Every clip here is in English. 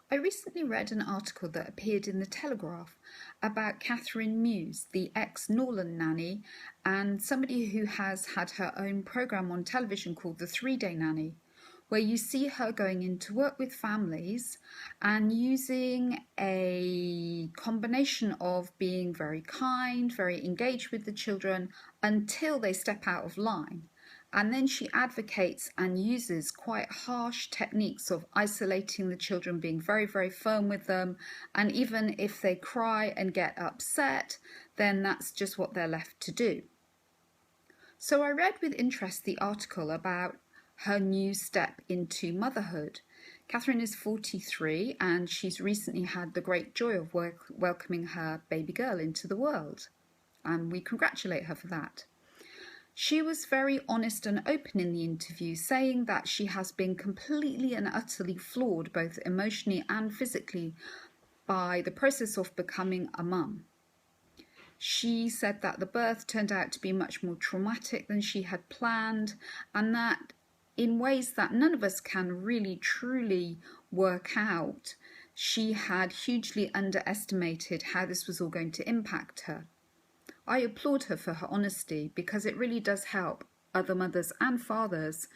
I recently read an article that appeared in The Telegraph about Catherine Muse, the ex-Norland nanny, and somebody who has had her own programme on television called The 3-Day Nanny, where you see her going in to work with families and using a combination of being very kind, very engaged with the children until they step out of line. And then she advocates and uses quite harsh techniques of isolating the children, being very, very firm with them. And even if they cry and get upset, then that's just what they're left to do. So I read with interest the article about her new step into motherhood. Catherine is 43 and she's recently had the great joy of welcoming her baby girl into the world. And we congratulate her for that. She was very honest and open in the interview, saying that she has been completely and utterly floored, both emotionally and physically, by the process of becoming a mum. She said that the birth turned out to be much more traumatic than she had planned, and that in ways that none of us can really truly work out, she had hugely underestimated how this was all going to impact her. I applaud her for her honesty, because it really does help other mothers and fathers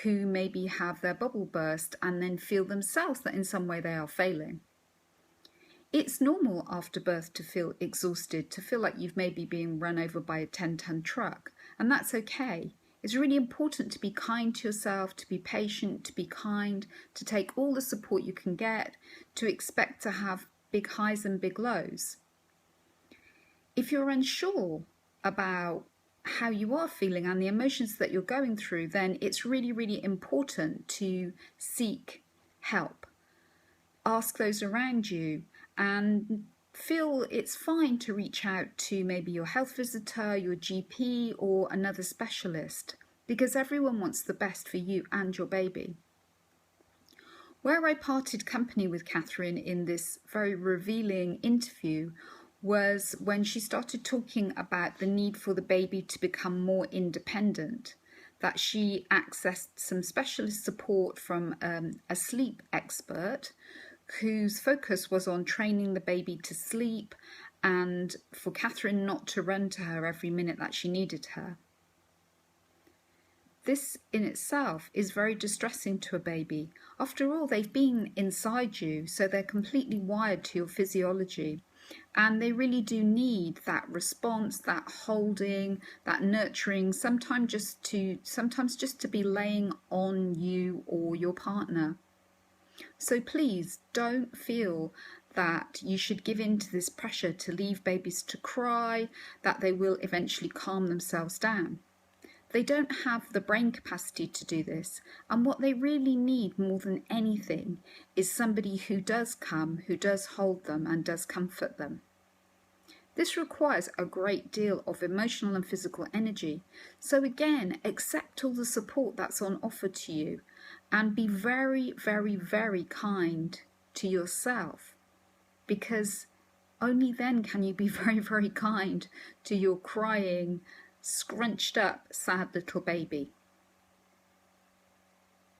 who maybe have their bubble burst and then feel themselves that in some way they are failing. It's normal after birth to feel exhausted, to feel like you've maybe been run over by a 10-ton truck, and that's okay. It's really important to be kind to yourself, to be patient, to be kind, to take all the support you can get, to expect to have big highs and big lows. If you're unsure about how you are feeling and the emotions that you're going through, then it's really, really important to seek help. Ask those around you and feel it's fine to reach out to maybe your health visitor, your GP, or another specialist, because everyone wants the best for you and your baby. Where I parted company with Catherine in this very revealing interview was when she started talking about the need for the baby to become more independent, that she accessed some specialist support from a sleep expert whose focus was on training the baby to sleep and for Catherine not to run to her every minute that she needed her. This in itself is very distressing to a baby. After all, they've been inside you, so they're completely wired to your physiology. And they really do need that response, that holding, that nurturing, sometimes just to be laying on you or your partner. So please don't feel that you should give in to this pressure to leave babies to cry, that they will eventually calm themselves down. They don't have the brain capacity to do this, and what they really need more than anything is somebody who does come, who does hold them and does comfort them. This requires a great deal of emotional and physical energy, so again, accept all the support that's on offer to you and be very, very, very kind to yourself, because only then can you be very, very kind to your crying, scrunched up, sad little baby.